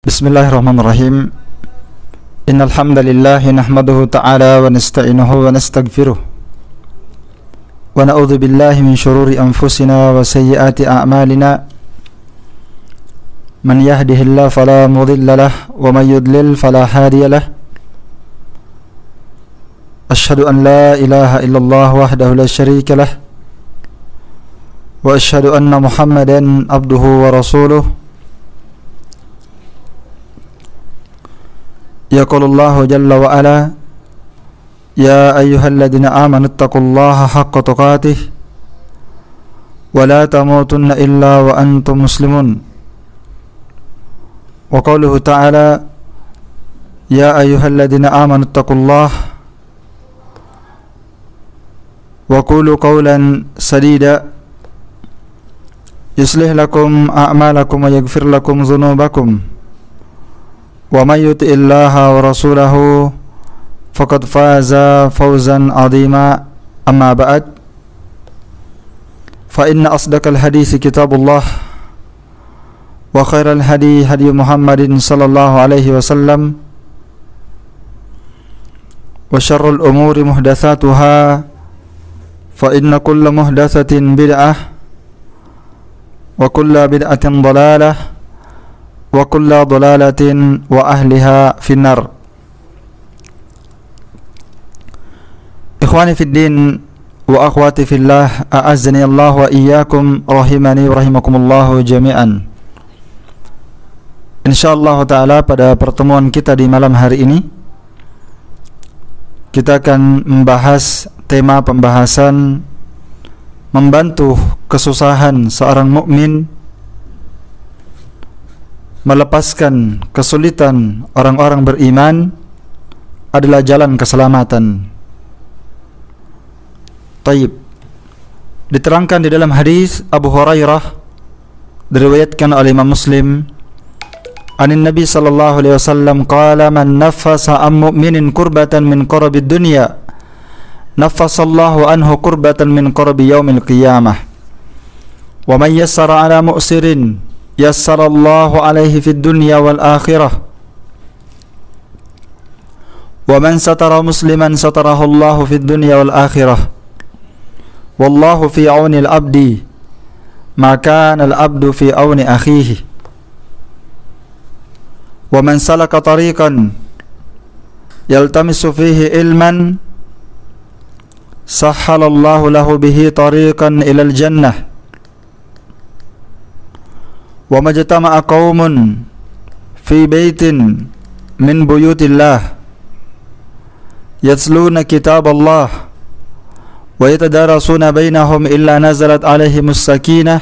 Bismillahirrahmanirrahim. Innal hamdalillah nahmaduhu ta'ala wa nasta'inuhu wa nastaghfiruh. Wa na'udzu billahi min shururi anfusina wa sayyiati a'malina. Man yahdihillahu fala mudilla lahu wa man yudlil fala hadiya lahu. Asyhadu an la ilaha illallah wahdahu la syarika lahu. Wa asyhadu anna Muhammadan abduhu wa rasuluh. Yaqulullahu jalla wa ala, ya ayyuhalladzina amanu taqullaha haqqa tuqatih wa la tamutunna illa wa antum muslimun. Wa qawluhu ta'ala, ya ayyuhalladzina amanu taqullaha wa qulu qawlan sadida yuslih lakum a'malakum wa yaghfir lakum dhunubakum. Wa may yuti'illaha wa rasulahu faqad faza fawzan 'azima. Amma ba'd, fa inna asdaqal hadits kitabullah wa khairal hadi hadi Muhammadin sallallahu alaihi wasallam wa syarrul umuri muhdatsatuha fa inna kulla muhdatsatin bid'ah wa kulla bid'atin dhalalah wa kulla dhalalatin wa ahliha finnar. Ikhwani fid din wa akhwati fillah, a'azzani Allah wa iyyakum, rahimani wa rahimakumullah jami'an. Insyaallah taala pada pertemuan kita di malam hari ini kita akan membahas tema pembahasan membantu kesusahan seorang mukmin, melepaskan kesulitan orang-orang beriman adalah jalan keselamatan. Taib. Diterangkan di dalam hadis Abu Hurairah, diriwayatkan oleh Imam Muslim, anin Nabi sallallahu alaihi wasallam qala, man nafasa am mu'minin kurbatan min qurabid dunya nafasallahu anhu kurbatan min qurabi yaumil qiyamah. Wa man yassara ala mu'sirin yassarallahu alaihi fid dunya wal akhirah. Wa man satara musliman satarahu Allahu fid dunya wal akhirah. Wallahu fi auni al-abdi ma kana al-abdu fi auni akhihi. Wa man salaka tariqan yaltamisu fihi ilman sahhalallahu lahu bihi tariqan ila al-jannah. Wa majtama'a qaumun fi baitin min buyutillah yatluna kitaballah wa yatadarasuna bainahum illa nazalat alaihimus sakinah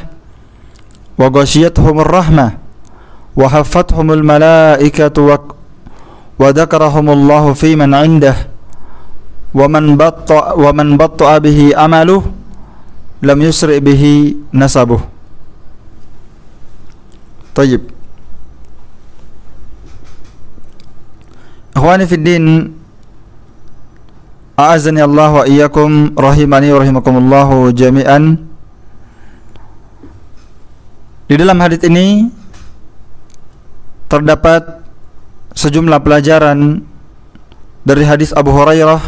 wa ghashiyatuhumur rahmah wa haffathumul malaikatu wa dzakarahumullahu fi man 'indah wa man batta'a bihi amaluhu lam yusri bihi nasabuhu. Tayyib. Ikhwani fid din, a'azzani Allah wa iyyakum, rahimani wa rahimakumullah jami'an. Di dalam hadits ini terdapat sejumlah pelajaran dari hadis Abu Hurairah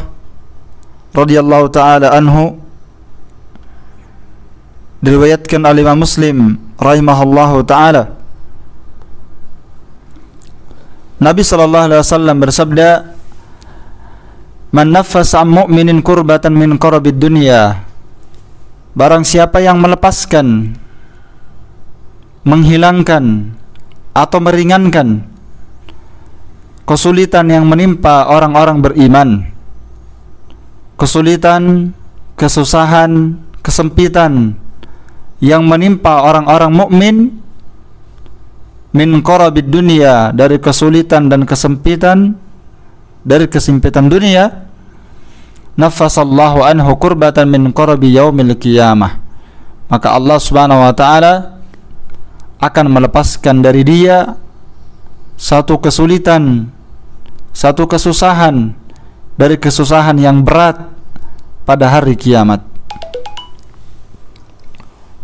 radhiyallahu taala anhu, diriwayatkan oleh Imam Muslim rahimahullahu taala. Nabi sallallahu alaihi wasallam bersabda, man naffasa am mu'minin kurbatan min qarabid dunya, barang siapa yang melepaskan, menghilangkan atau meringankan kesulitan yang menimpa orang-orang beriman, kesulitan, kesusahan, kesempitan yang menimpa orang-orang mukmin, min qarabid dunia, dari kesulitan dan kesempitan, dari kesempitan dunia, nafasallahu anhu kurbatan min qarabi yaumil qiyamah, maka Allah subhanahu wa ta'ala akan melepaskan dari dia satu kesulitan, satu kesusahan dari kesusahan yang berat pada hari kiamat.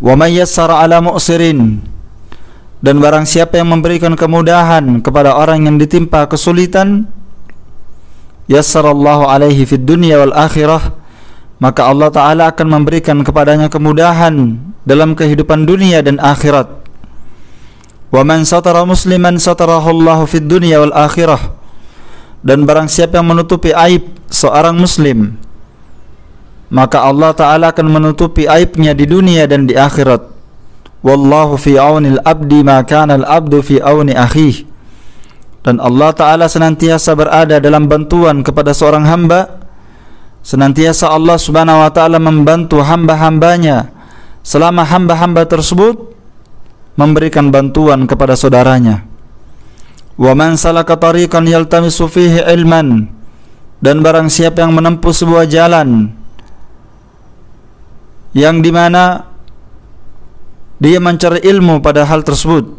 Wa may yassara ala mu'sirin Dan barang siapa yang memberikan kemudahan kepada orang yang ditimpa kesulitan, yassarallahu alaihi fid dunya wal akhirah, maka Allah Ta'ala akan memberikan kepadanya kemudahan dalam kehidupan dunia dan akhirat. Wa man satara musliman satarahullahu fid dunya wal akhirah, dan barang siapa yang menutupi aib seorang muslim, maka Allah Ta'ala akan menutupi aibnya di dunia dan di akhirat. Wallahu fi aunil abdi ma kana al abdu fi auni akhihi, dan Allah Ta'ala senantiasa berada dalam bantuan kepada seorang hamba, senantiasa Allah Subhanahu wa Ta'ala membantu hamba-hambanya selama hamba-hamba tersebut memberikan bantuan kepada saudaranya. Wa man salaka tariqan yaltamisu fihi ilman, dan barang siapa yang menempuh sebuah jalan yang dimana dia mencari ilmu pada hal tersebut.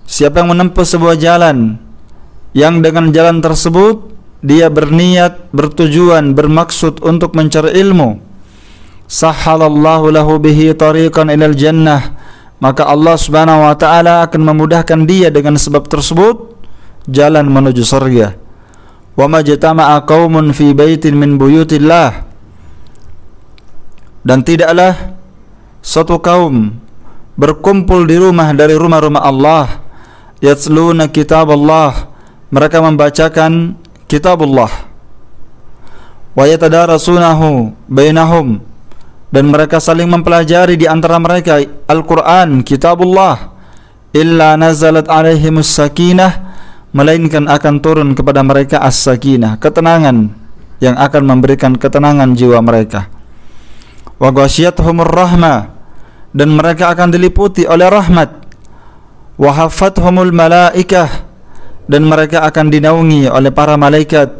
Siapa yang menempuh sebuah jalan yang dengan jalan tersebut dia berniat, bertujuan, bermaksud untuk mencari ilmu, sahhalallahu lahu bihi tariqan ilal jannah, maka Allah Subhanahu wa Ta'ala akan memudahkan dia dengan sebab tersebut jalan menuju surga. Wa majtama'a qaumun fi baitin min buyutillah, dan tidaklah suatu kaum berkumpul di rumah dari rumah-rumah Allah, yatluna kitab Allah, mereka membacakan kitab Allah, wa yatadarasunahu bainahum, dan mereka saling mempelajari di antara mereka Al-Quran, kitabullah, illa nazalat alaihimus sakinah, melainkan akan turun kepada mereka as-sakinah, ketenangan yang akan memberikan ketenangan jiwa mereka. Wa ghasyiyatuhumur rahmah, dan mereka akan diliputi oleh rahmat. Wa hafathumul malaikah, dan mereka akan dinaungi oleh para malaikat.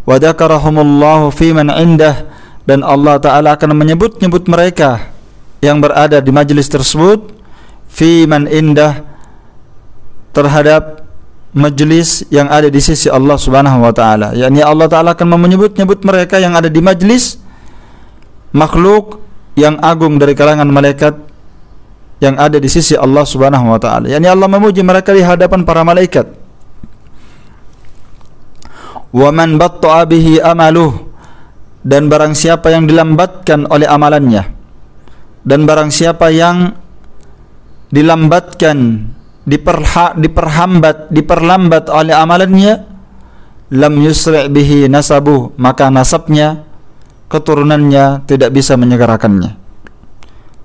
Wa dzakarahumullahu fi man indah, dan Allah Ta'ala akan menyebut-nyebut mereka yang berada di majlis tersebut, fi man indah, terhadap majlis yang ada di sisi Allah Subhanahu wa Ta'ala. yakni Allah Ta'ala akan menyebut-nyebut mereka yang ada di majlis makhluk yang agung dari kalangan malaikat yang ada di sisi Allah Subhanahu wa Ta'ala. yakni Allah memuji mereka di hadapan para malaikat. Wa man batta'a bihi amaluh, dan barang siapa yang dilambatkan oleh amalannya, dan barang siapa yang dilambatkan, diperlambat oleh amalannya, lam yusri' bihi nasabuh, maka nasabnya, keturunannya tidak bisa menyegerakannya.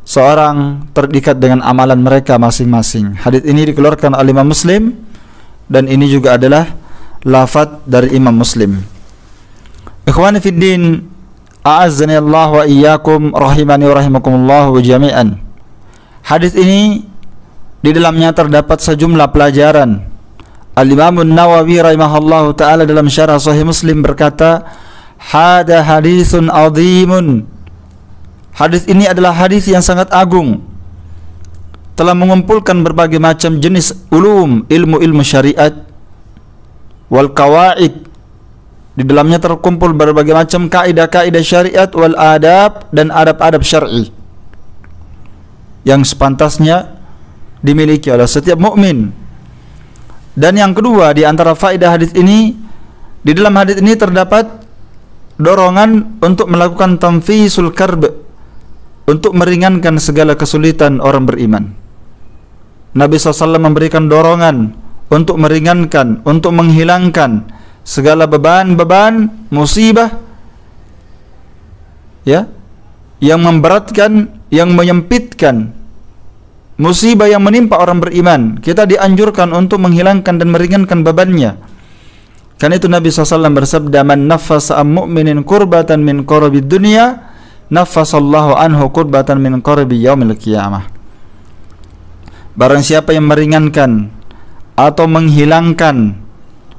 Seorang terikat dengan amalan mereka masing-masing. Hadits ini dikeluarkan oleh Imam Muslim, dan ini juga adalah lafaz dari Imam Muslim. Ikhwani fid din, a'azzani Allah wa iyyakum, rahimani wa rahimakumullah jami'an. Hadis ini di dalamnya terdapat sejumlah pelajaran. Al-Imam An-Nawawi rahimahullahu taala dalam syarah Sahih Muslim berkata, "Hada hadisun azimun." Hadis ini adalah hadis yang sangat agung, telah mengumpulkan berbagai macam jenis ilmu-ilmu syariat, wal qawaid, di dalamnya terkumpul berbagai macam kaidah-kaidah syariat, wal adab, dan adab-adab syar'i yang sepantasnya dimiliki oleh setiap mukmin. Dan yang kedua, di antara faedah hadis ini, di dalam hadis ini terdapat dorongan untuk melakukan tanfisul karb, untuk meringankan segala kesulitan orang beriman. Nabi SAW memberikan dorongan untuk meringankan, untuk menghilangkan segala beban-beban, musibah, ya, yang memberatkan, yang menyempitkan, musibah yang menimpa orang beriman. Kita dianjurkan untuk menghilangkan dan meringankan bebannya. Karena itu Nabi SAW bersabda, "Man naffasa am mu'minin kurbatan min kurabi dunya, naffasallahu anhu kurbatan min kurabi yaumil qiyamah." Barang siapa yang meringankan atau menghilangkan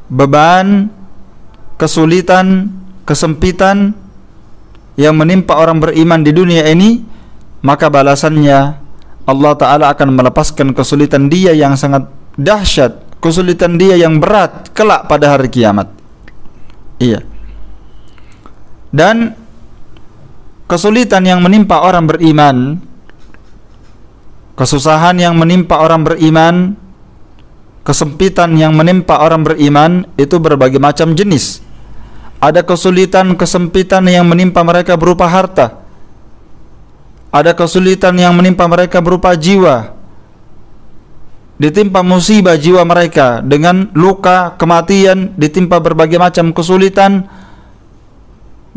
beban, kesulitan, kesempitan yang menimpa orang beriman di dunia ini, maka balasannya Allah Ta'ala akan melepaskan kesulitan dia yang sangat dahsyat, kesulitan dia yang berat kelak pada hari kiamat. Iya. Dan kesulitan yang menimpa orang beriman Kesusahan yang menimpa orang beriman, kesempitan yang menimpa orang beriman itu berbagai macam jenis. Ada kesulitan, kesempitan yang menimpa mereka berupa harta. Ada kesulitan yang menimpa mereka berupa jiwa. Ditimpa musibah jiwa mereka dengan luka, kematian, ditimpa berbagai macam kesulitan.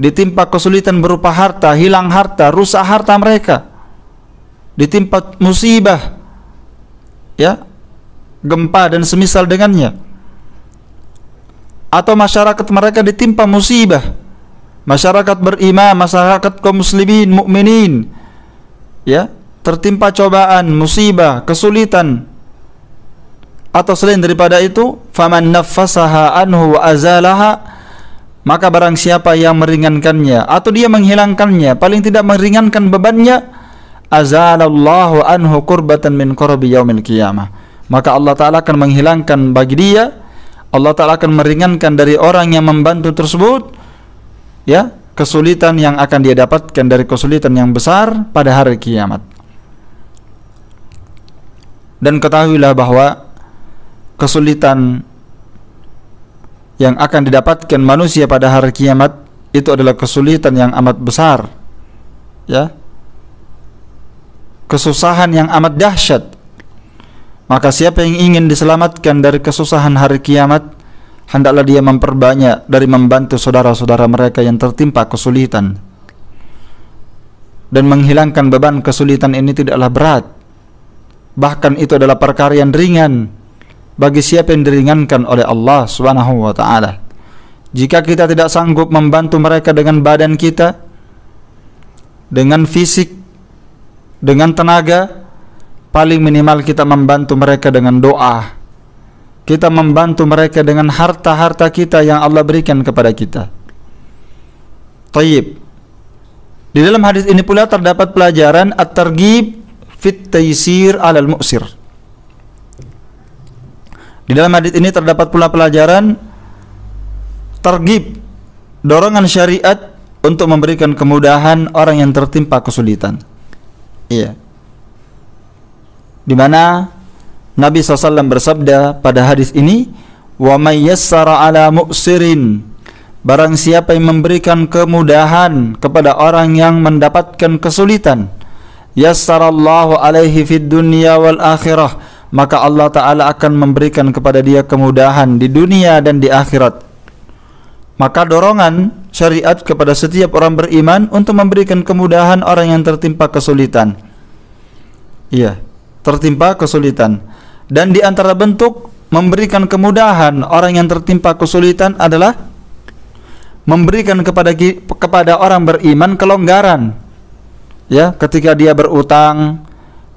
Ditimpa kesulitan berupa harta, hilang harta, rusak harta mereka. Ditimpa musibah, ya, gempa dan semisal dengannya. Atau masyarakat mereka ditimpa musibah, masyarakat beriman, masyarakat kaum muslimin, mukminin, ya, tertimpa cobaan, musibah, kesulitan. Atau selain daripada itu, faman naffasaha anhu wa azalaha, maka barang siapa yang meringankannya atau dia menghilangkannya, paling tidak meringankan bebannya, azalallahu anhu kurbatan min qurbi yaumil qiyamah, maka Allah Ta'ala akan menghilangkan bagi dia, Allah Ta'ala akan meringankan dari orang yang membantu tersebut, ya, kesulitan yang akan dia dapatkan dari kesulitan yang besar pada hari kiamat. Dan ketahuilah bahwa kesulitan yang akan didapatkan manusia pada hari kiamat itu adalah kesulitan yang amat besar, ya, kesusahan yang amat dahsyat. Maka siapa yang ingin diselamatkan dari kesusahan hari kiamat, hendaklah dia memperbanyak dari membantu saudara-saudara mereka yang tertimpa kesulitan. Dan menghilangkan beban kesulitan ini tidaklah berat, bahkan itu adalah perkara yang ringan bagi siapa yang diringankan oleh Allah Subhanahu wa ta'ala. Jika kita tidak sanggup membantu mereka dengan badan kita, dengan fisik, dengan tenaga, paling minimal kita membantu mereka dengan doa. Kita membantu mereka dengan harta-harta kita yang Allah berikan kepada kita. Tayyib. Di dalam hadis ini pula terdapat pelajaran at-targhib fit taysir 'alal mu'sir. Di dalam hadis ini terdapat pula pelajaran targhib, dorongan syariat untuk memberikan kemudahan orang yang tertimpa kesulitan. Iya. Di mana Nabi SAW bersabda pada hadis ini, wa may yassara 'ala mu'sirin, barang siapa yang memberikan kemudahan kepada orang yang mendapatkan kesulitan, yassarallahu alaihi fid dunya wal akhirah, maka Allah Ta'ala akan memberikan kepada dia kemudahan di dunia dan di akhirat. Maka dorongan syariat kepada setiap orang beriman untuk memberikan kemudahan orang yang tertimpa kesulitan. Iya, tertimpa kesulitan. Dan di antara bentuk memberikan kemudahan orang yang tertimpa kesulitan adalah memberikan kepada orang beriman kelonggaran. Ya, ketika dia berutang,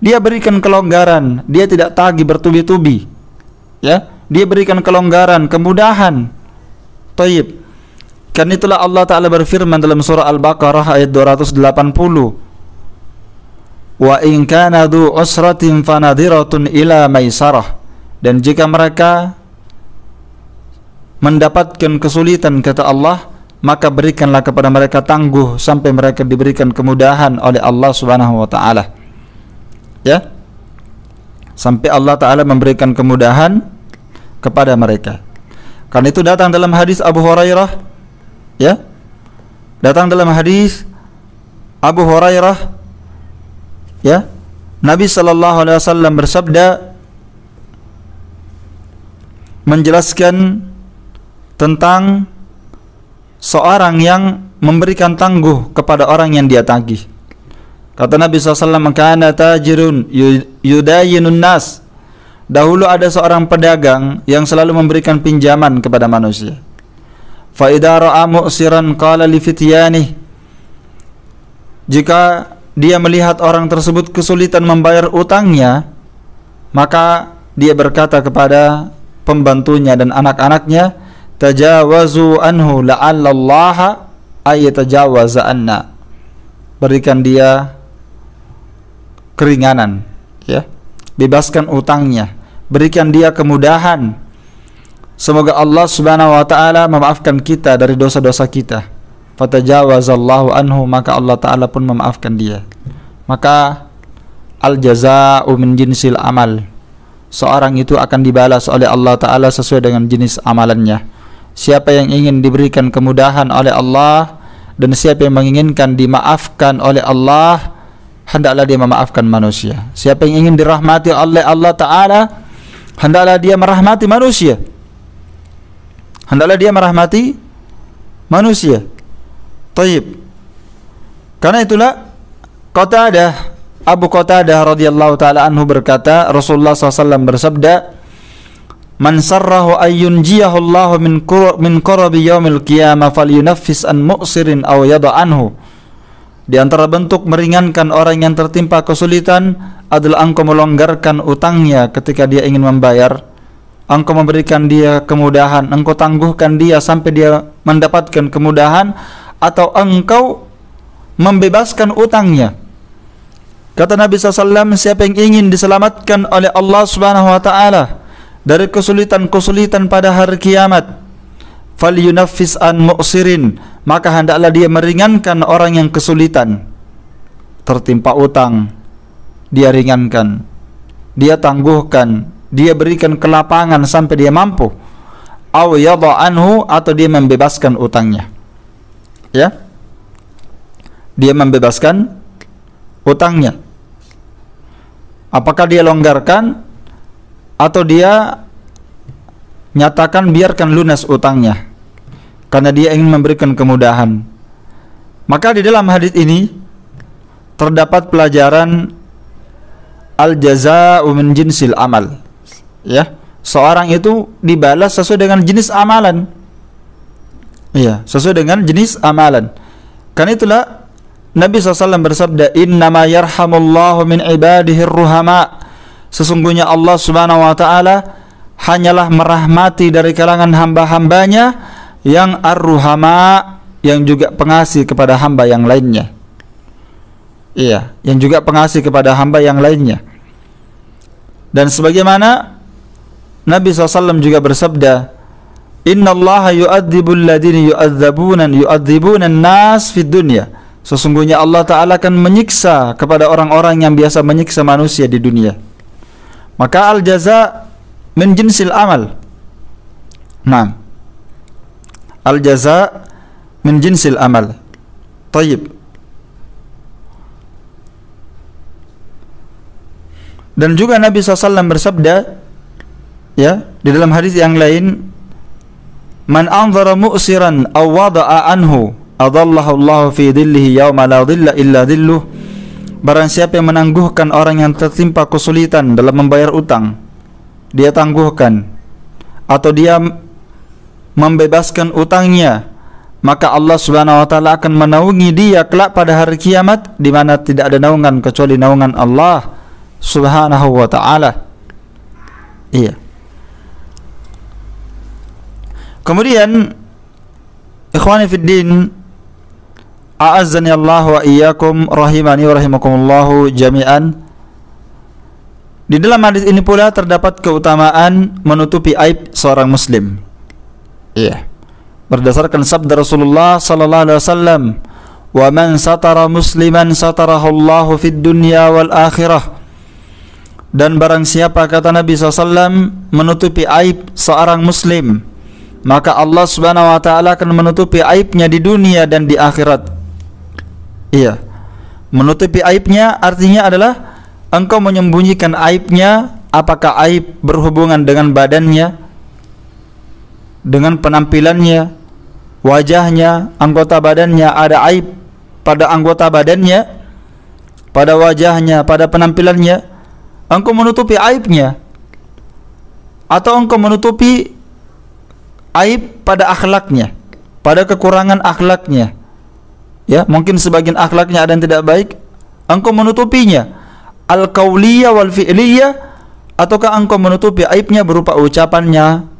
dia berikan kelonggaran, dia tidak tagih bertubi-tubi. Ya, dia berikan kelonggaran, kemudahan. Thayyib. Kan itulah Allah Ta'ala berfirman dalam surah Al-Baqarah ayat 280. Wa in kana dhu usratin fanadhiratun ila maisarah. Dan jika mereka mendapatkan kesulitan, kata Allah, maka berikanlah kepada mereka tangguh sampai mereka diberikan kemudahan oleh Allah Subhanahu wa ta'ala. Ya, sampai Allah Ta'ala memberikan kemudahan kepada mereka. Karena itu datang dalam hadis Abu Hurairah, ya, datang dalam hadis Abu Hurairah, ya, Nabi sallallahu alaihi wasallam bersabda menjelaskan tentang seorang yang memberikan tangguh kepada orang yang dia tagih. Kata Nabi SAW, kana tajirun yudayinun nas. Dahulu ada seorang pedagang yang selalu memberikan pinjaman kepada manusia. Fa idza ra'a mu'siran qala li fityanihi. Jika dia melihat orang tersebut kesulitan membayar utangnya, maka dia berkata kepada pembantunya dan anak-anaknya, tajawazu anhu la'allallaha ayatajawaza anna. Berikan dia keringanan, ya, bebaskan utangnya, berikan dia kemudahan, semoga Allah Subhanahu wa ta'ala memaafkan kita dari dosa-dosa kita. Fatajawazallahu anhu, maka Allah Ta'ala pun memaafkan dia. Maka al-jazaa'u min jinsil amal. Seorang itu akan dibalas oleh Allah Ta'ala sesuai dengan jenis amalannya. Siapa yang ingin diberikan kemudahan oleh Allah dan siapa yang menginginkan dimaafkan oleh Allah, hendaklah dia memaafkan manusia. Siapa yang ingin dirahmati oleh Allah Ta'ala, hendaklah dia merahmati manusia. Hendaklah dia merahmati manusia. Taib. Karena itulah Abu Qatadah radhiyallahu taala anhu berkata, Rasulullah SAW bersabda, "Man sarrahu ayyunjiyahu Allah min qarabi yaumil qiyamah falyunaffis an mu'sirin aw yada anhu." Di antara bentuk meringankan orang yang tertimpa kesulitan adalah engkau melonggarkan utangnya ketika dia ingin membayar. Engkau memberikan dia kemudahan, engkau tangguhkan dia sampai dia mendapatkan kemudahan, atau engkau membebaskan utangnya. Kata Nabi SAW, siapa yang ingin diselamatkan oleh Allah Subhanahu wa Ta'ala dari kesulitan-kesulitan pada hari kiamat, falyunaffis an mu'sirin, maka hendaklah dia meringankan orang yang kesulitan, tertimpa utang, dia ringankan, dia tangguhkan, dia berikan kelapangan sampai dia mampu, aw yadha anhu, atau dia membebaskan utangnya. Ya, dia membebaskan utangnya. Apakah dia longgarkan atau dia nyatakan biarkan lunas utangnya karena dia ingin memberikan kemudahan. Maka di dalam hadis ini terdapat pelajaran al-jazaa'u min jinsil amal. Ya, seorang itu dibalas sesuai dengan jenis amalan. Iya, sesuai dengan jenis amalan. Karena itulah Nabi SAW bersabda, "Innama yarhamullahu min ibadihi ruhama." Sesungguhnya Allah Subhanahu wa Ta'ala hanyalah merahmati dari kalangan hamba-hambanya yang ar-ruhama, yang juga pengasih kepada hamba yang lainnya. Iya, yang juga pengasih kepada hamba yang lainnya. Dan sebagaimana Nabi SAW juga bersabda, "Innallaha yu'adzibul ladina yu'adzibuna an-nas fid dunya." Sesungguhnya Allah Ta'ala akan menyiksa kepada orang-orang yang biasa menyiksa manusia di dunia. Maka al-jaza' min jinsil amal. Nah, al-jaza' min jinsil amal. Tayyib. Dan juga Nabi SAW bersabda, ya, di dalam hadis yang lain, "Man anzara mu'siran aw wada'a anhu adallahu Allah fi dhillihi yawma la dhilla illa dhilluh." Barang siapa yang menangguhkan orang yang tertimpa kesulitan dalam membayar utang, dia tangguhkan, atau dia membebaskan utangnya, maka Allah Subhanahu wa Ta'ala akan menaungi dia kelak pada hari kiamat, di mana tidak ada naungan kecuali naungan Allah Subhanahu wa Ta'ala. Iya. Kemudian, ikhwani fid din, a'azzani Allah wa iyyakum, rahimani wa rahimakumullahu jami'an. Di dalam hadis ini pula terdapat keutamaan menutupi aib seorang muslim. Iya. Berdasarkan sabda Rasulullah sallallahu alaihi wasallam, "Wa man satara musliman satarahu Allah fid dunya wal akhirah." Dan barang siapa, kata Nabi SAW, menutupi aib seorang muslim, maka Allah Subhanahu wa Ta'ala akan menutupi aibnya di dunia dan di akhirat. Iya, menutupi aibnya artinya adalah engkau menyembunyikan aibnya. Apakah aib berhubungan dengan badannya, dengan penampilannya, wajahnya, anggota badannya, ada aib pada anggota badannya, pada wajahnya, pada penampilannya, engkau menutupi aibnya. Atau engkau menutupi aib pada akhlaknya, pada kekurangan akhlaknya. Ya, mungkin sebagian akhlaknya ada yang tidak baik, engkau menutupinya, al-qauliyah wal fi'liyah, ataukah engkau menutupi aibnya berupa ucapannya,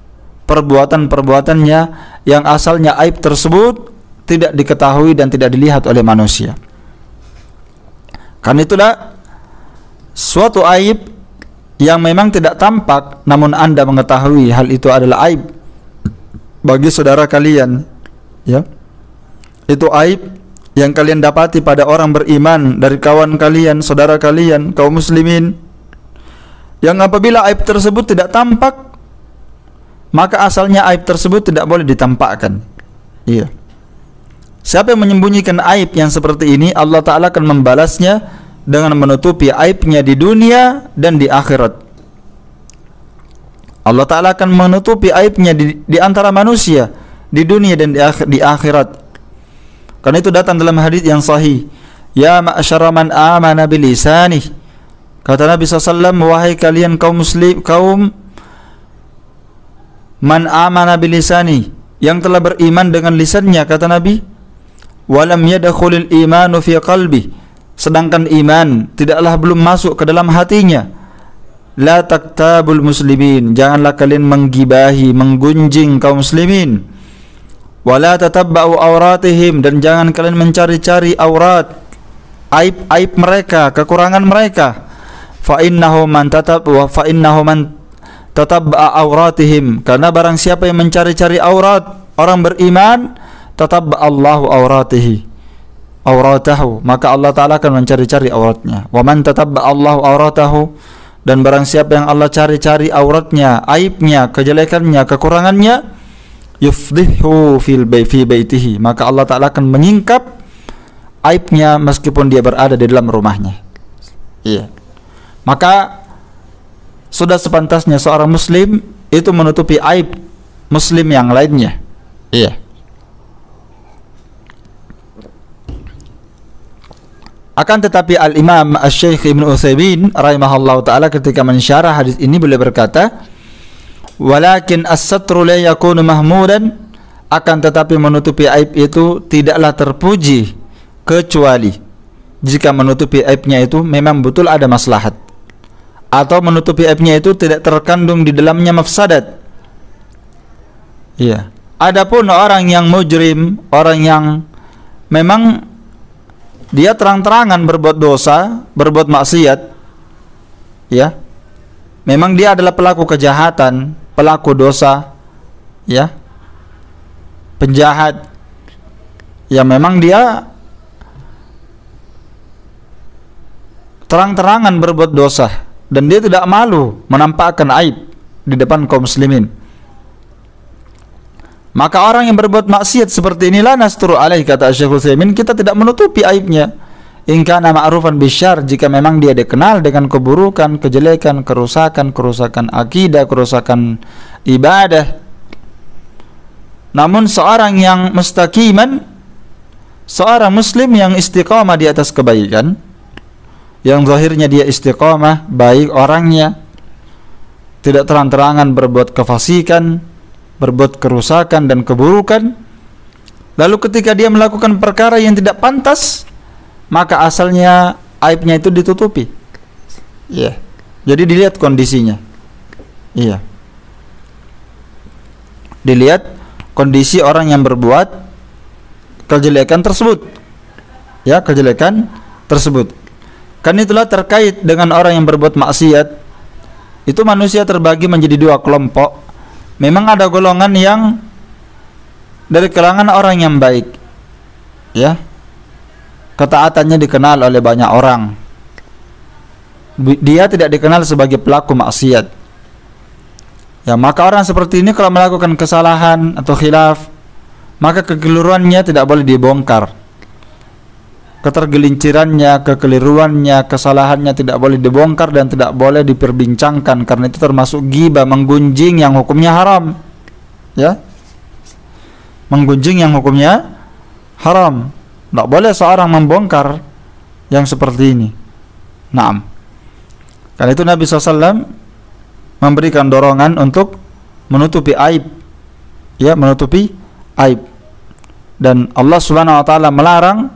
perbuatan-perbuatannya yang asalnya aib tersebut tidak diketahui dan tidak dilihat oleh manusia. Karena itulah suatu aib yang memang tidak tampak namun Anda mengetahui hal itu adalah aib bagi saudara kalian, ya, itu aib yang kalian dapati pada orang beriman dari kawan kalian, saudara kalian, kaum muslimin, yang apabila aib tersebut tidak tampak, maka asalnya aib tersebut tidak boleh ditampakkan. Iya. Siapa yang menyembunyikan aib yang seperti ini, Allah Ta'ala akan membalasnya dengan menutupi aibnya di dunia dan di akhirat. Allah Ta'ala akan menutupi aibnya di antara manusia di dunia dan di akhirat. Karena itu datang dalam hadis yang sahih, ya ma'asyara man amana bilisanih, kata Nabi SAW, wahai kalian kaum muslim, kaum man amana bilisani, yang telah beriman dengan lisannya, kata Nabi, walam yadkhulul imanu fi qalbi, sedangkan iman tidaklah belum masuk ke dalam hatinya. La taktabul muslimin, janganlah kalian menggibahi, menggunjing kaum muslimin. Wala tatabba'u auratihim, dan jangan kalian mencari-cari aurat, aib-aib mereka, kekurangan mereka. Fa innahu man tatabba'a auratihim, karena barang siapa yang mencari-cari aurat orang beriman, tatabba'a Allahu auratahu, maka Allah Ta'ala akan mencari-cari auratnya. Wa man tatabba'a Allahu auratahu, dan barang siapa yang Allah cari-cari auratnya, aibnya, kejelekannya, kekurangannya, yufdhihu fi baitihi, maka Allah Ta'ala akan menyingkap aibnya meskipun dia berada di dalam rumahnya. Iya. Maka sudah sepantasnya seorang muslim itu menutupi aib muslim yang lainnya. Iya. Akan tetapi Al-Imam Asy-Syaikh Ibnu Utsaimin rahimahullahu taala ketika mensyarah hadis ini beliau berkata, walakin as-satru la yakunu mahmudan, akan tetapi menutupi aib itu tidaklah terpuji kecuali jika menutupi aibnya itu memang betul ada maslahat, atau menutupi aibnya itu tidak terkandung di dalamnya mafsadat. Iya. Adapun orang yang mujrim, orang yang memang dia terang-terangan berbuat dosa, berbuat maksiat, ya, memang dia adalah pelaku kejahatan, pelaku dosa, ya, penjahat, ya, memang dia terang-terangan berbuat dosa dan dia tidak malu menampakkan aib di depan kaum muslimin. Maka orang yang berbuat maksiat seperti inilah nasturu alaih, kata Syekh Utsaimin, kita tidak menutupi aibnya. In kana ma'rufan bisyarr, jika memang dia dikenal dengan keburukan, kejelekan, kerusakan akidah, kerusakan ibadah. Namun seorang yang mustaqiman, seorang muslim yang istiqamah di atas kebaikan, yang zahirnya dia istiqamah, baik orangnya, tidak terang-terangan berbuat kefasikan, berbuat kerusakan dan keburukan, lalu ketika dia melakukan perkara yang tidak pantas, maka asalnya aibnya itu ditutupi. Iya. Jadi dilihat kondisinya. Iya. Dilihat kondisi orang yang berbuat kejelekan tersebut. Ya, kejelekan tersebut. Kan itulah terkait dengan orang yang berbuat maksiat. Itu manusia terbagi menjadi dua kelompok. Memang ada golongan yang dari kalangan orang yang baik, ya, ketaatannya dikenal oleh banyak orang, dia tidak dikenal sebagai pelaku maksiat, ya, maka orang seperti ini kalau melakukan kesalahan atau khilaf, maka kekeliruannya tidak boleh dibongkar, ketergelincirannya, kekeliruannya, kesalahannya tidak boleh dibongkar dan tidak boleh diperbincangkan, karena itu termasuk ghibah, menggunjing yang hukumnya haram, ya, menggunjing yang hukumnya haram. Tidak boleh seorang membongkar yang seperti ini. Naam. Karena itu Nabi SAW memberikan dorongan untuk menutupi aib, ya, menutupi aib, dan Allah Subhanahu Wa Taala melarang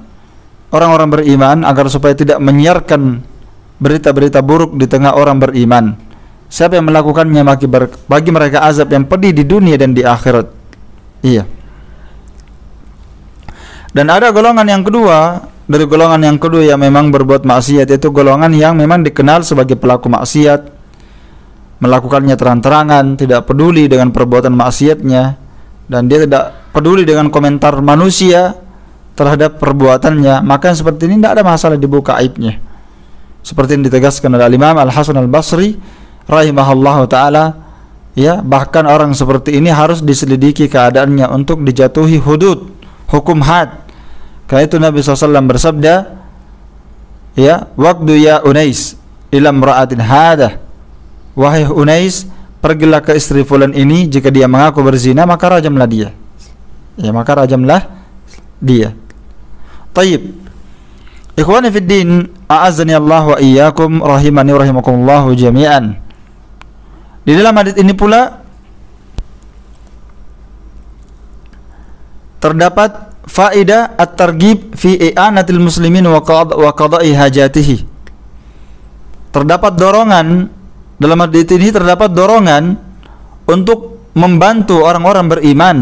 orang-orang beriman agar supaya tidak menyiarkan berita-berita buruk di tengah orang beriman. Siapa yang melakukannya bagi mereka azab yang pedih di dunia dan di akhirat. Iya. Dan ada golongan yang kedua, dari golongan yang kedua yang memang berbuat maksiat, itu golongan yang memang dikenal sebagai pelaku maksiat, melakukannya terang-terangan, tidak peduli dengan perbuatan maksiatnya, dan dia tidak peduli dengan komentar manusia, terhadap perbuatannya, maka yang seperti ini tidak ada masalah dibuka aibnya. Seperti yang ditegaskan oleh Imam Al-Hasan Al-Basri rahimahullahu taala, ya, bahkan orang seperti ini harus diselidiki keadaannya untuk dijatuhi hudud, hukum had. Karena itu Nabi SAW bersabda, ya, "Waqdu ya Unais ila imra'atin hadah." Wahai Unais, pergilah ke istri fulan ini, jika dia mengaku berzina maka rajamlah dia. Ya, maka rajamlah dia. Tayyib. Ikhwani fid din, a'azzani Allah wa iyyakum, rahimani wa rahimakumullah jami'an. Di dalam hadis ini pula terdapat faedah at-targhib fi i'anatil muslimin wa qada'i hajatihi. Terdapat dorongan dalam hadis ini, terdapat dorongan untuk membantu orang-orang beriman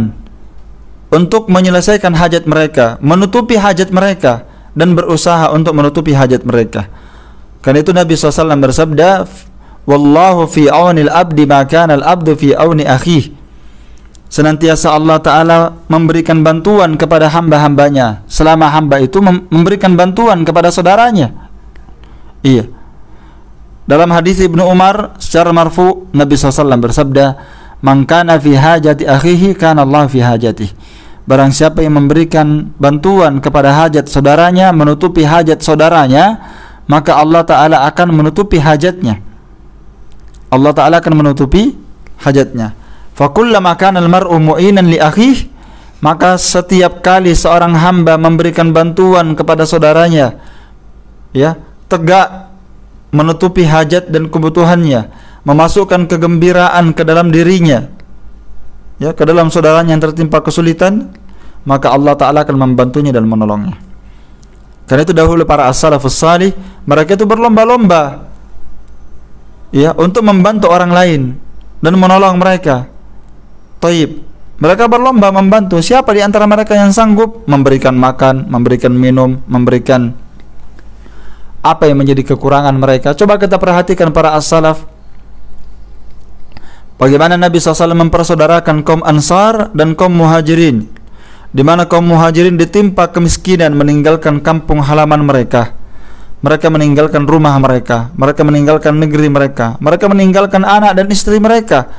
untuk menyelesaikan hajat mereka, menutupi hajat mereka, dan berusaha untuk menutupi hajat mereka. Karena itu Nabi SAW bersabda, "Wallahu fi aunil abdi ma kana al-abdu fi auni akhihi." Senantiasa Allah Ta'ala memberikan bantuan kepada hamba-hambanya selama hamba itu memberikan bantuan kepada saudaranya. Iya. Dalam hadis Ibnu Umar secara marfu, Nabi SAW bersabda, "Man kana fi hajati akhihi kana Allah fi hajatihi." Barang siapa yang memberikan bantuan kepada hajat saudaranya, menutupi hajat saudaranya, maka Allah Ta'ala akan menutupi hajatnya. Allah Ta'ala akan menutupi hajatnya. Fakullama kana al-mar'u mu'inan li akhihi, maka setiap kali seorang hamba memberikan bantuan kepada saudaranya, ya, tegak menutupi hajat dan kebutuhannya, memasukkan kegembiraan ke dalam dirinya, ya, ke dalam saudaranya yang tertimpa kesulitan, maka Allah Ta'ala akan membantunya dan menolongnya. Karena itu dahulu para as-salafus salih, mereka itu berlomba-lomba, ya, untuk membantu orang lain dan menolong mereka. Taib. Mereka berlomba membantu. Siapa di antara mereka yang sanggup memberikan makan, memberikan minum, memberikan apa yang menjadi kekurangan mereka? Coba kita perhatikan para as-salaf, bagaimana Nabi SAW mempersaudarakan kaum Ansar dan kaum Muhajirin, di mana kaum Muhajirin ditimpa kemiskinan, meninggalkan kampung halaman mereka, mereka meninggalkan rumah mereka, mereka meninggalkan negeri mereka, mereka meninggalkan anak dan istri mereka.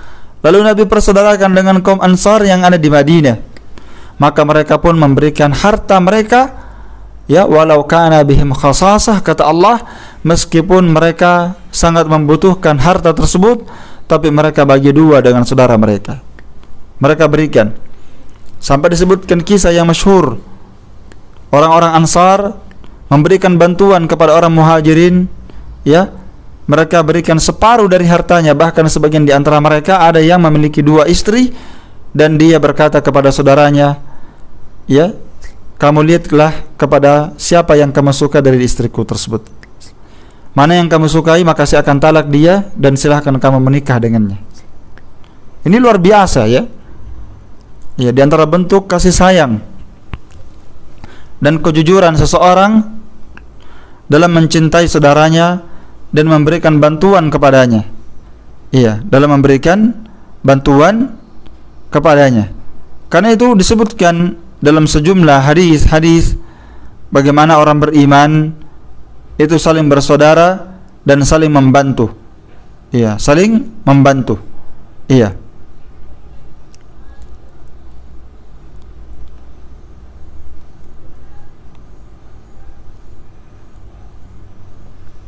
Lalu Nabi persaudarakan dengan kaum Ansar yang ada di Madinah, maka mereka pun memberikan harta mereka, ya, walau kana bihim khasasah, kata Allah, meskipun mereka sangat membutuhkan harta tersebut, tapi mereka bagi dua dengan saudara mereka. Mereka berikan. Sampai disebutkan kisah yang masyhur, orang-orang Ansar memberikan bantuan kepada orang Muhajirin, ya, mereka berikan separuh dari hartanya. Bahkan sebagian di antara mereka ada yang memiliki 2 istri, dan dia berkata kepada saudaranya, ya, kamu lihatlah kepada siapa yang kamu suka dari istriku tersebut. Mana yang kamu sukai, maka saya akan talak dia, dan silahkan kamu menikah dengannya. Ini luar biasa, ya. Ya, di antara bentuk kasih sayang dan kejujuran seseorang dalam mencintai saudaranya dan memberikan bantuan kepadanya. Iya, dalam memberikan bantuan kepadanya. Karena itu disebutkan dalam sejumlah hadis-hadis bagaimana orang beriman itu saling bersaudara dan saling membantu. Iya, saling membantu. Iya.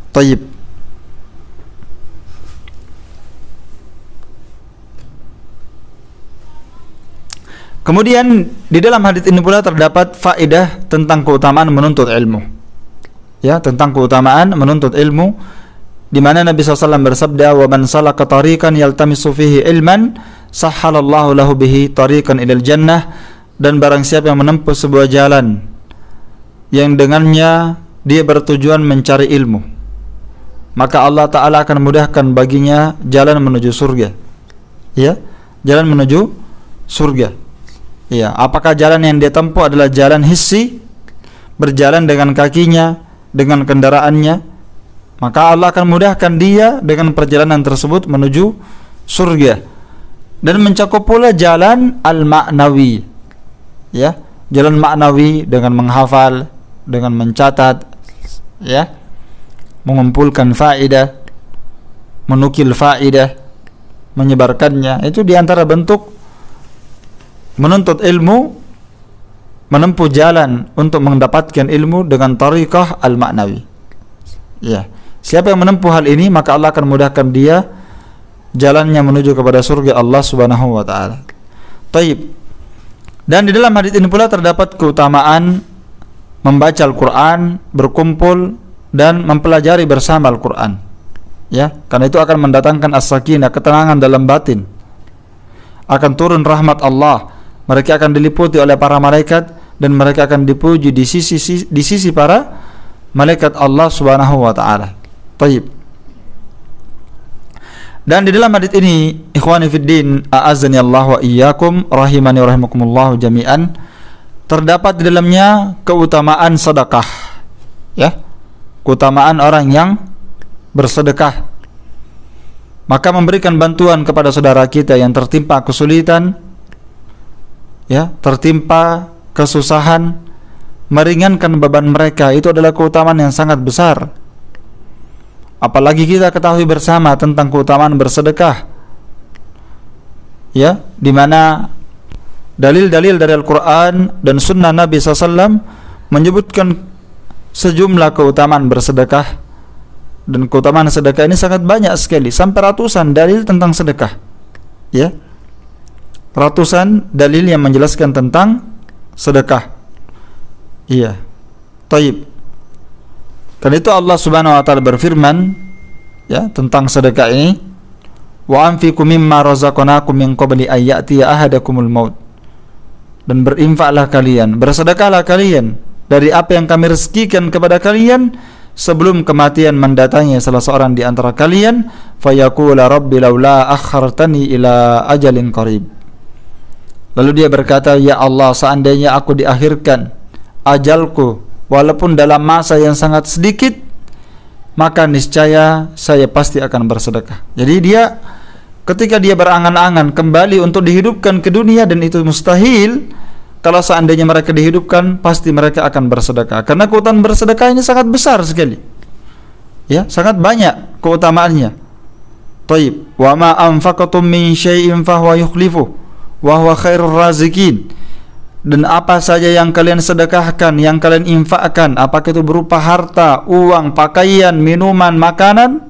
Tayyib. Kemudian di dalam hadis ini pula terdapat faedah tentang keutamaan menuntut ilmu. Ya, tentang keutamaan menuntut ilmu, di mana Nabi SAW bersabda, "Wa man salaka tariqan yaltamisu fihi ilman, sahhalallahu lahu bihi tariqan ilal jannah." Dan barang siapa yang menempuh sebuah jalan yang dengannya dia bertujuan mencari ilmu, maka Allah Ta'ala akan mudahkan baginya jalan menuju surga. Ya, jalan menuju surga. Ya, apakah jalan yang dia tempuh adalah jalan hissi, berjalan dengan kakinya, dengan kendaraannya, maka Allah akan mudahkan dia dengan perjalanan tersebut menuju surga. Dan mencakup pula jalan al-ma'nawi, ya, jalan maknawi dengan menghafal, dengan mencatat, ya, mengumpulkan faedah, menukil faedah, menyebarkannya. Itu diantara bentuk menuntut ilmu, menempuh jalan untuk mendapatkan ilmu dengan tariqah al-ma'nawi. Ya, siapa yang menempuh hal ini, maka Allah akan mudahkan dia jalannya menuju kepada surga Allah Subhanahu wa taala. Taib. Dan di dalam hadis ini pula terdapat keutamaan membaca Al-Qur'an, berkumpul dan mempelajari bersama Al-Qur'an. Ya, karena itu akan mendatangkan as-sakinah, ketenangan dalam batin. Akan turun rahmat Allah. Mereka akan diliputi oleh para malaikat dan mereka akan dipuji di sisi para malaikat Allah Subhanahu wa taala. Taib. Dan di dalam hadis ini, ikhwani fiddin, a'azzani Allah wa iyyakum, rahimani wa rahimakumullah jami'an, terdapat di dalamnya keutamaan sedekah. Ya. Keutamaan orang yang bersedekah. Maka memberikan bantuan kepada saudara kita yang tertimpa kesulitan, ya, tertimpa kesusahan, meringankan beban mereka, itu adalah keutamaan yang sangat besar. Apalagi kita ketahui bersama tentang keutamaan bersedekah, ya, di mana dalil-dalil dari Al-Quran dan Sunnah Nabi SAW menyebutkan sejumlah keutamaan bersedekah, dan keutamaan sedekah ini sangat banyak sekali, sampai ratusan dalil tentang sedekah, ya, ratusan dalil yang menjelaskan tentang sedekah. Iya, taib. Karena itu Allah Subhanahu wa taala berfirman, ya, tentang sedekah ini, wa anfiqu mimma razaqnakum min qabli ay ya'tiya ahadakumul maut. Dan berinfaklah kalian, bersedekahlah kalian dari apa yang kami rezekikan kepada kalian sebelum kematian mendatangi salah seorang di antara kalian, fayaqula rabbi laula akhartani ila ajalin qarib. Lalu dia berkata, ya Allah, seandainya aku diakhirkan ajalku walaupun dalam masa yang sangat sedikit, maka niscaya saya pasti akan bersedekah. Jadi dia, ketika dia berangan-angan kembali untuk dihidupkan ke dunia, dan itu mustahil, kalau seandainya mereka dihidupkan, pasti mereka akan bersedekah. Karena keutamaan bersedekah ini sangat besar sekali, ya, sangat banyak keutamaannya. Taib. Wa ma anfaqatum min syai'in fahuwa yukhlifu wa huwa khairur raziqin. Dan apa saja yang kalian sedekahkan, yang kalian infakkan, apakah itu berupa harta, uang, pakaian, minuman, makanan,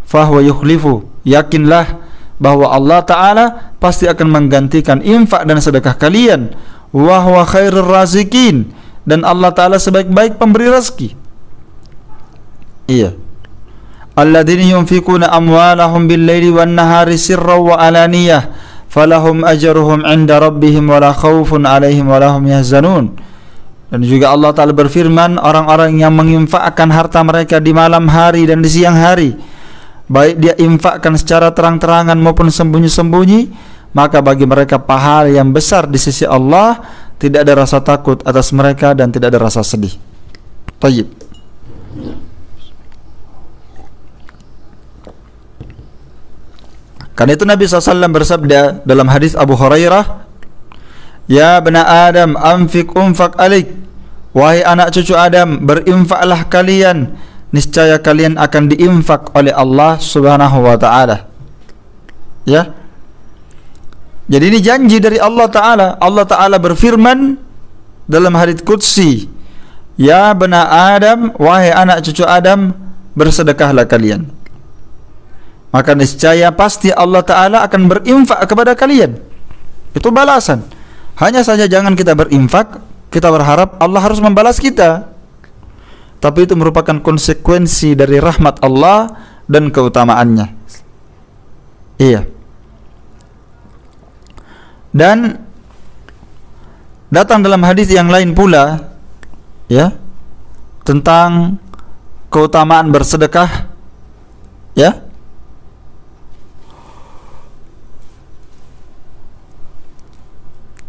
fahuwa yukhlifu, yakinlah bahwa Allah Ta'ala pasti akan menggantikan infak dan sedekah kalian. Wa huwa khairur raziqin, dan Allah Ta'ala sebaik-baik pemberi rezeki. Iya. Alladzina yunfikuna amwalahum bil-laili wan-nahari sirran wa alaniyah falahum ajruhum 'inda rabbihim wala khaufun 'alaihim wala hum yahzanun. Dan juga Allah Ta'ala berfirman, orang-orang yang menginfakkan harta mereka di malam hari dan di siang hari, baik dia infakkan secara terang-terangan maupun sembunyi-sembunyi, maka bagi mereka pahala yang besar di sisi Allah, tidak ada rasa takut atas mereka dan tidak ada rasa sedih. Tayyib. Karena itu Nabi SAW bersabda dalam hadis Abu Hurairah, ya bani Adam, anfiq unfaq alik, wahai anak cucu Adam, berinfaklah kalian, niscaya kalian akan diinfak oleh Allah Subhanahu wa taala. Ya. Jadi ini janji dari Allah Ta'ala. Allah Ta'ala berfirman dalam hadits qudsi, ya bani Adam, wahai anak cucu Adam, bersedekahlah kalian. Maka niscaya pasti Allah Ta'ala akan berinfak kepada kalian. Itu balasan. Hanya saja jangan kita berinfak, kita berharap Allah harus membalas kita. Tapi itu merupakan konsekuensi dari rahmat Allah dan keutamaannya. Iya. Dan datang dalam hadis yang lain pula, ya, tentang keutamaan bersedekah, ya.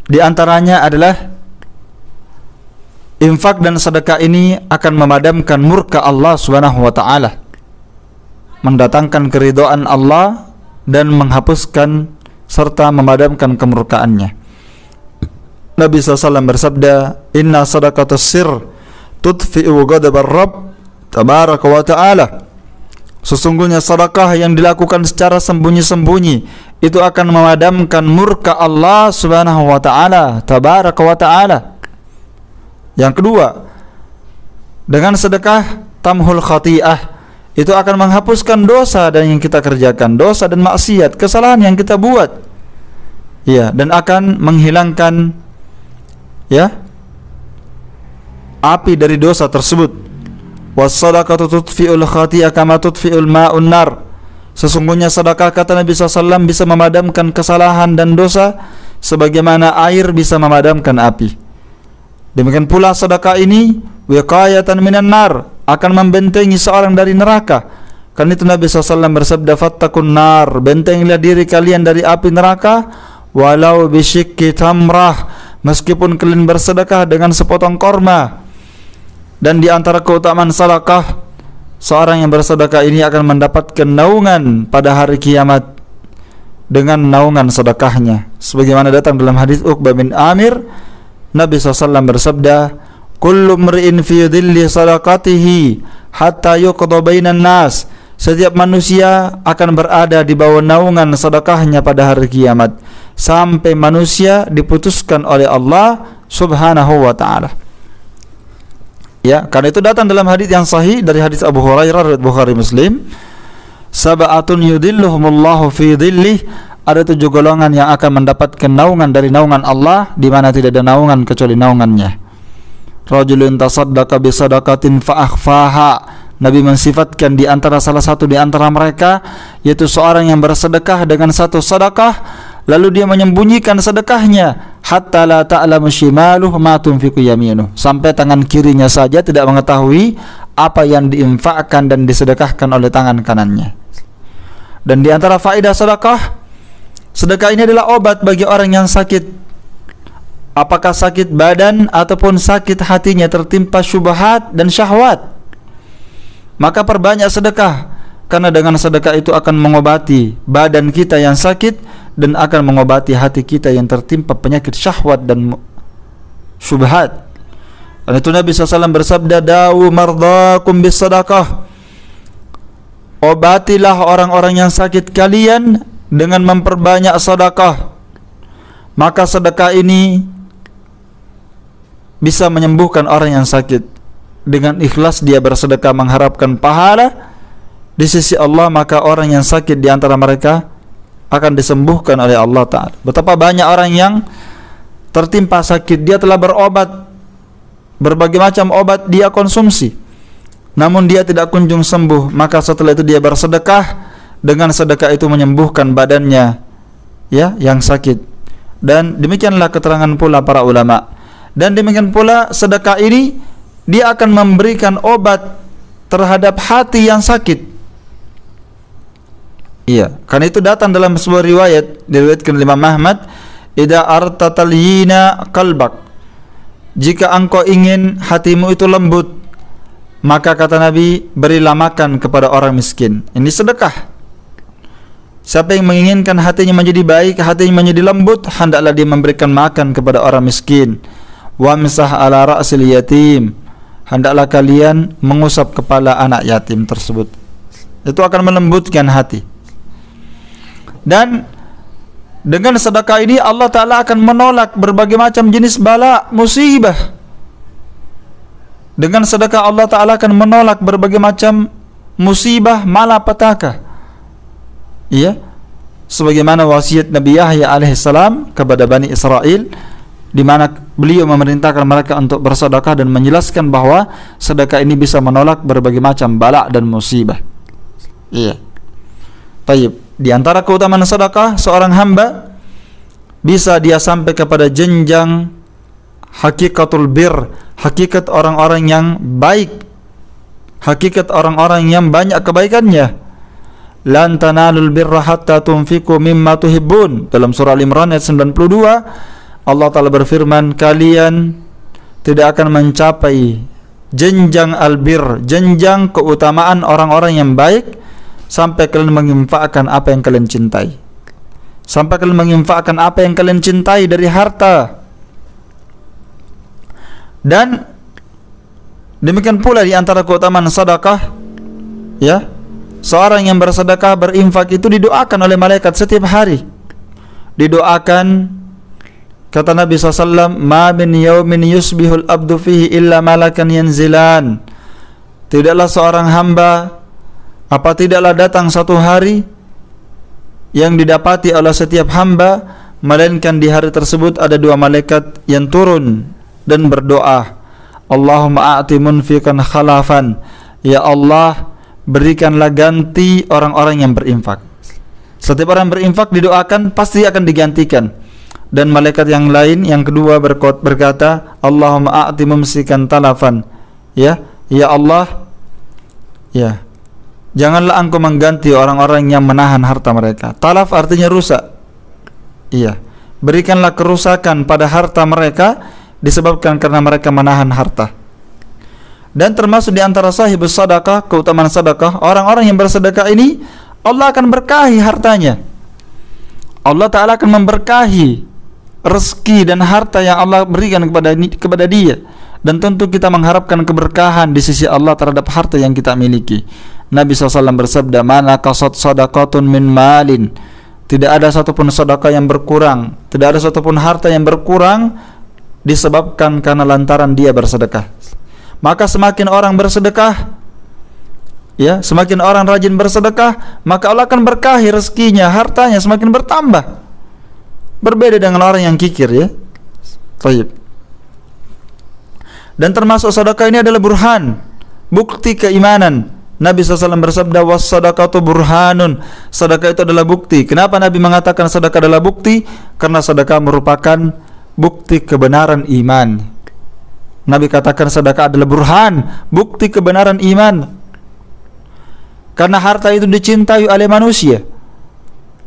Di antaranya adalah infak dan sedekah ini akan memadamkan murka Allah Subhanahu wa taala, mendatangkan keridhaan Allah, dan menghapuskan serta memadamkan kemurkaannya. Nabi SAW bersabda, "Inna sadaqatus sir tudfi'u ghadabar Rabb tabaraka wa ta'ala." Sesungguhnya sedekah yang dilakukan secara sembunyi-sembunyi itu akan memadamkan murka Allah Subhanahu wa taala, tabaraka wa taala. Yang kedua, dengan sedekah tamhul khati'ah, itu akan menghapuskan dosa dan yang kita kerjakan, dosa dan maksiat, kesalahan yang kita buat. Ya, dan akan menghilangkan api dari dosa tersebut. Was-sadaqatu tudfi'ul khati'ah kama tudfi'ul ma'un nar. Sesungguhnya sedekah, kata Nabi SAW, bisa memadamkan kesalahan dan dosa sebagaimana air bisa memadamkan api. Demikian pula sedekah ini wiqayatan minan nar, akan membentengi seorang dari neraka. Karena itu Nabi SAW bersabda, "Fattakun nar," bentengilah diri kalian dari api neraka, walau bisyikki tamrah, meskipun kalian bersedekah dengan sepotong korma. Dan di antara keutamaan sedekah, seorang yang bersedekah ini akan mendapatkan naungan pada hari kiamat dengan naungan sedekahnya. Sebagaimana datang dalam hadis Uqbah bin Amir, Nabi SAW bersabda, "Kullu mri'in fi dhilli sadaqatihi hatta yuqda bainan nas." Setiap manusia akan berada di bawah naungan sedekahnya pada hari kiamat sampai manusia diputuskan oleh Allah Subhanahu wa taala. Ya, karena itu datang dalam hadis yang sahih dari hadis Abu Hurairah riwayat Bukhari Muslim, "Sab'atun yudhilluhumullahu fi dhillih." Ada 7 golongan yang akan mendapatkan naungan dari naungan Allah, di mana tidak ada naungan kecuali naungannya. Rajulun tasaddaqa bi sadaqatin fa akhfaha. Nabi mensifatkan di antara salah satu di antara mereka, yaitu seorang yang bersedekah dengan satu sedekah, lalu dia menyembunyikan sedekahnya, hatta la ta'lamu shimaluhu ma tunfiqu yaminuh, sampai tangan kirinya saja tidak mengetahui apa yang diinfakkan dan disedekahkan oleh tangan kanannya. Dan di antara faedah sedekah ini adalah obat bagi orang yang sakit, apakah sakit badan ataupun sakit hatinya tertimpa syubhat dan syahwat. Maka perbanyak sedekah, karena dengan sedekah itu akan mengobati badan kita yang sakit dan akan mengobati hati kita yang tertimpa penyakit syahwat dan syubhat. Dan itu Nabi SAW bersabda, "Dawu mardakum bis sadaqah." Obatilah orang-orang yang sakit kalian dengan memperbanyak sedekah. Maka sedekah ini bisa menyembuhkan orang yang sakit. Dengan ikhlas dia bersedekah mengharapkan pahala di sisi Allah, maka orang yang sakit di antara mereka akan disembuhkan oleh Allah Ta'ala. Betapa banyak orang yang tertimpa sakit, dia telah berobat, berbagai macam obat dia konsumsi, namun dia tidak kunjung sembuh. Maka setelah itu dia bersedekah, dengan sedekah itu menyembuhkan badannya yang sakit. Dan demikianlah keterangan pula para ulama. Dan demikian pula sedekah ini dia akan memberikan obat terhadap hati yang sakit. Iya, karena itu datang dalam sebuah riwayat diriwayatkan oleh Imam Ahmad, "Idza artatal yina qalbak." Jika engkau ingin hatimu itu lembut, maka kata Nabi, berilah makan kepada orang miskin. Ini sedekah. Siapa yang menginginkan hatinya menjadi baik, hatinya menjadi lembut, hendaklah dia memberikan makan kepada orang miskin. Wamsah ala ra'sil yatim. Hendaklah kalian mengusap kepala anak yatim tersebut. Itu akan melembutkan hati. Dan dengan sedekah ini Allah Ta'ala akan menolak berbagai macam jenis bala, musibah. Dengan sedekah Allah Ta'ala akan menolak berbagai macam musibah, malapetaka. Iya, sebagaimana wasiat Nabi Yahya alaihissalam kepada Bani Israel, di mana beliau memerintahkan mereka untuk bersedekah dan menjelaskan bahwa sedekah ini bisa menolak berbagai macam bala dan musibah. Iya. Taib. Di antara keutamaan sedekah, seorang hamba bisa dia sampai kepada jenjang hakikatul bir, hakikat orang-orang yang baik, hakikat orang-orang yang banyak kebaikannya. Lan tanalul birra hatta tunfiqu mimma tuhibbun. Dalam surah Al-Imran ayat 92, Allah Ta'ala berfirman, kalian tidak akan mencapai jenjang albir, jenjang keutamaan orang-orang yang baik, sampai kalian menginfakkan apa yang kalian cintai. Sampai kalian menginfakkan apa yang kalian cintai dari harta. Dan demikian pula di antara keutamaan sedekah, ya, seorang yang bersedekah, berinfak itu didoakan oleh malaikat setiap hari. Didoakan, kata Nabi SAW, ma min yaumin yusbihul abdu fihi illa malakan yanzilan. Tidaklah seorang hamba, apa tidaklah datang satu hari yang didapati oleh setiap hamba, melainkan di hari tersebut ada dua malaikat yang turun dan berdoa, Allahumma a'ti munfiqan khalafan, ya Allah, berikanlah ganti orang-orang yang berinfak. Setiap orang berinfak didoakan pasti akan digantikan. Dan malaikat yang lain yang kedua berkata, Allahumma a'ti mumsikan talafan, ya Allah, ya, janganlah engkau mengganti orang-orang yang menahan harta mereka. Talaf artinya rusak. Iya, berikanlah kerusakan pada harta mereka disebabkan karena mereka menahan harta. Dan termasuk di antara sahibus sedekah, keutamaan sedekah, orang-orang yang bersedekah ini Allah akan berkahi hartanya. Allah Ta'ala akan memberkahi rezeki dan harta yang Allah berikan kepada dia. Dan tentu kita mengharapkan keberkahan di sisi Allah terhadap harta yang kita miliki. Nabi SAW bersabda, mana kasat sadaqatun min malin, tidak ada satupun sedekah yang berkurang, tidak ada satupun harta yang berkurang disebabkan karena lantaran dia bersedekah. Maka semakin orang bersedekah, ya, semakin orang rajin bersedekah, maka Allah akan berkahi rezekinya, hartanya semakin bertambah. Berbeda dengan orang yang kikir, ya. Baik. Dan termasuk sedekah ini adalah burhan, bukti keimanan. Nabi SAW bersabda, was-sadaqatu burhanun, sedekah itu adalah bukti. Kenapa Nabi mengatakan sedekah adalah bukti? Karena sedekah merupakan bukti kebenaran iman. Nabi katakan sedekah adalah burhan, bukti kebenaran iman. Karena harta itu dicintai oleh manusia,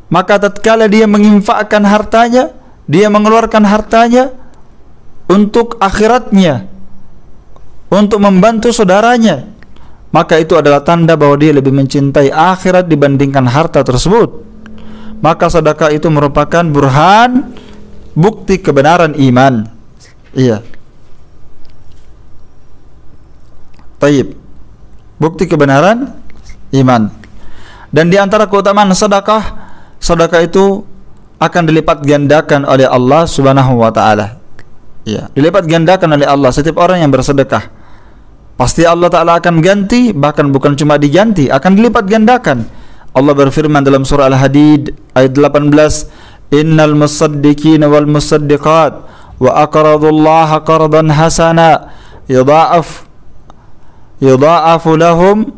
maka tatkala dia menginfakkan hartanya, dia mengeluarkan hartanya untuk akhiratnya, untuk membantu saudaranya, maka itu adalah tanda bahwa dia lebih mencintai akhirat dibandingkan harta tersebut. Maka sedekah itu merupakan burhan, bukti kebenaran iman. Iya. Taib. Bukti kebenaran iman. Dan di antara keutamaan sedekah, sedekah itu akan dilipat gandakan oleh Allah Subhanahu wa taala. Iya, dilipat gandakan oleh Allah setiap orang yang bersedekah. Pasti Allah Ta'ala akan ganti, bahkan bukan cuma diganti, akan dilipat gandakan. Allah berfirman dalam surah Al-Hadid ayat 18, innal musaddiqina wal musaddiqat wa aqradullaha qardan hasana yudha'afu lahum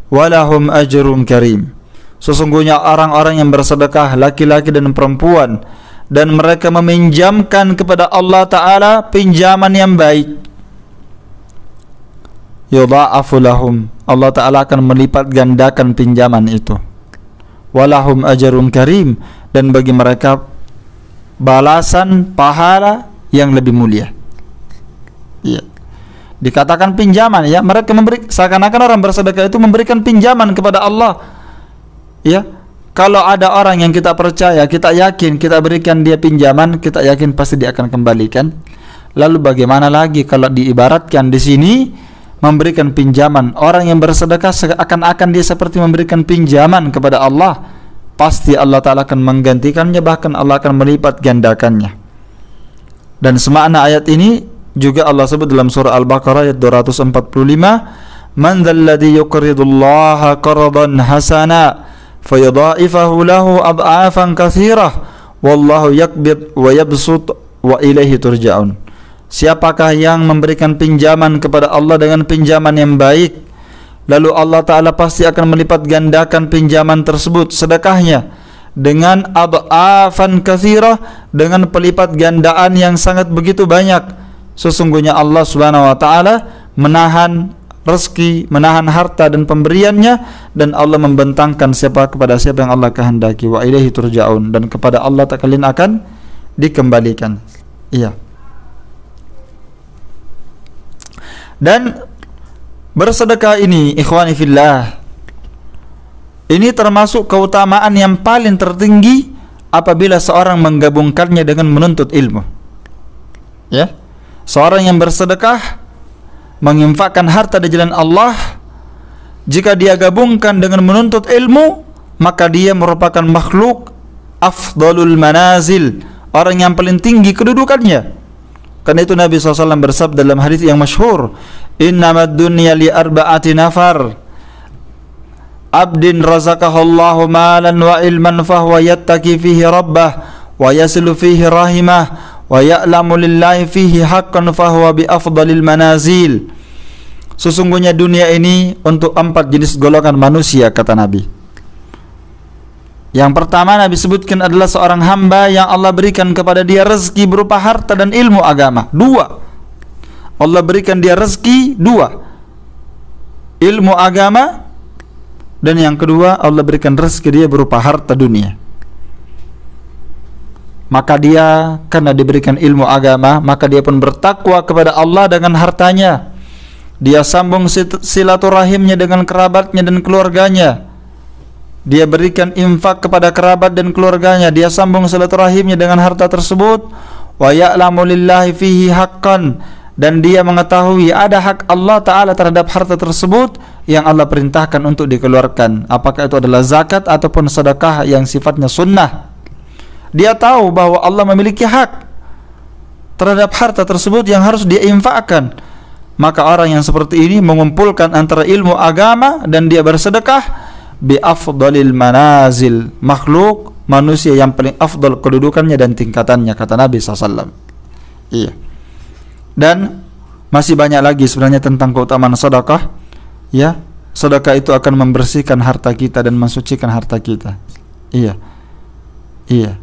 wa lahum ajrun karim. Sesungguhnya orang-orang yang bersedekah, laki-laki dan perempuan, dan mereka meminjamkan kepada Allah Ta'ala pinjaman yang baik, yudha'afu lahum, Allah Ta'ala akan melipat gandakan pinjaman itu, walahum ajrun karim, dan bagi mereka balasan pahala yang lebih mulia. Ya. Dikatakan pinjaman, ya, mereka memberi, seakan-akan orang bersedekah itu memberikan pinjaman kepada Allah. Ya, kalau ada orang yang kita percaya, kita yakin, kita berikan dia pinjaman, kita yakin pasti dia akan kembalikan. Lalu bagaimana lagi kalau diibaratkan di sini memberikan pinjaman, orang yang bersedekah seakan-akan dia seperti memberikan pinjaman kepada Allah, pasti Allah Ta'ala akan menggantikannya, bahkan Allah akan melipat gandakannya. Dan semakna ayat ini juga Allah sebut dalam surah Al-Baqarah ayat 245, man dzalladzi yuqridullaha qardan hasana fayudha'ifahu lahu ad'afan katsirah wallahu yaqbid wa yabsut wa ilaihi turja'un. Siapakah yang memberikan pinjaman kepada Allah dengan pinjaman yang baik, lalu Allah Ta'ala pasti akan melipat gandakan pinjaman tersebut, sedekahnya, dengan ad'afan katsirah, dengan pelipat gandaan yang sangat begitu banyak. Sesungguhnya Allah Subhanahu wa Ta'ala menahan rezeki, menahan harta dan pemberiannya, dan Allah membentangkan kepada siapa yang Allah kehendaki. Wa ilaihi turja'un, dan kepada Allah kalian akan dikembalikan. Iya. Dan bersedekah ini, ikhwani fillah, ini termasuk keutamaan yang paling tertinggi apabila seorang menggabungkannya dengan menuntut ilmu. Ya, Seorang yang bersedekah, menginfakkan harta di jalan Allah, jika dia gabungkan dengan menuntut ilmu, maka dia merupakan makhluk afdalul manazil, orang yang paling tinggi kedudukannya. Karena itu Nabi SAW bersabda dalam hadis yang masyhur, innamad dunya li arba'ati nafar, abdin razaqahullahu malan wa ilman fahuwa yattaqi fihi rabbah wa yasilu fihi rahimah wa ya'lamu lillahi fihi haqqan fahuwa bi afdalil manazil. Sesungguhnya dunia ini untuk 4 jenis golongan manusia, kata Nabi. Yang pertama Nabi sebutkan adalah seorang hamba yang Allah berikan kepada dia rezeki berupa harta dan ilmu agama. 2. Allah berikan dia rezeki 2. Ilmu agama. Dan yang kedua, Allah berikan rezeki dia berupa harta dunia. Maka dia, karena diberikan ilmu agama, maka dia pun bertakwa kepada Allah dengan hartanya. Dia sambung silaturahimnya dengan kerabatnya dan keluarganya. Dia berikan infak kepada kerabat dan keluarganya. Dia sambung silaturahimnya dengan harta tersebut. Wa ya'lamu lillahi fihi haqqan, dan dia mengetahui ada hak Allah Ta'ala terhadap harta tersebut yang Allah perintahkan untuk dikeluarkan, apakah itu adalah zakat ataupun sedekah yang sifatnya sunnah. Dia tahu bahwa Allah memiliki hak terhadap harta tersebut yang harus dia infakkan. Maka orang yang seperti ini mengumpulkan antara ilmu agama dan dia bersedekah, bi afdalil manazil, makhluk manusia yang paling afdal kedudukannya dan tingkatannya, kata Nabi SAW. Iya. Dan masih banyak lagi sebenarnya tentang keutamaan sedekah. Ya, sedekah itu akan membersihkan harta kita dan mensucikan harta kita. Iya. Iya.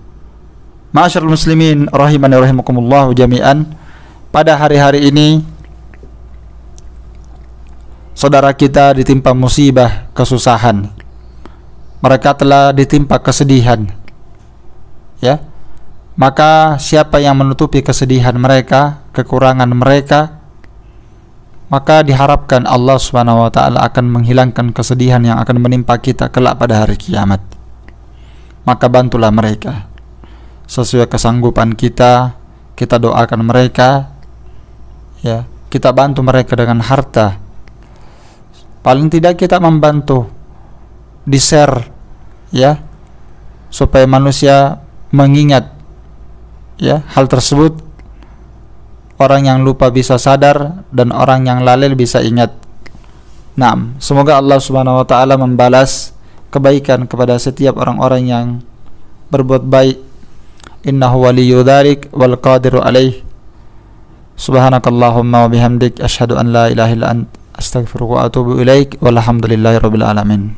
Ma'asyiral muslimin rahimani rahimakumullah jami'an. Pada hari-hari ini saudara kita ditimpa musibah, kesusahan. Mereka telah ditimpa kesedihan. Ya. Maka siapa yang menutupi kesedihan mereka, kekurangan mereka, maka diharapkan Allah Subhanahu wa taala akan menghilangkan kesedihan yang akan menimpa kita kelak pada hari kiamat. Maka bantulah mereka sesuai kesanggupan kita, kita doakan mereka, ya, kita bantu mereka dengan harta. Paling tidak kita membantu di-share, ya, supaya manusia mengingat, ya, hal tersebut. Orang yang lupa bisa sadar dan orang yang lalai bisa ingat. Naam, semoga Allah Subhanahu wa taala membalas kebaikan kepada setiap orang-orang yang berbuat baik. Innahu waliyyu dzalik wal qadiru alaih. Subhanakallahumma wa bihamdik asyhadu an la ilaha illa anta astaghfiruka wa atubu ilaik. Walhamdulillahirabbil alamin.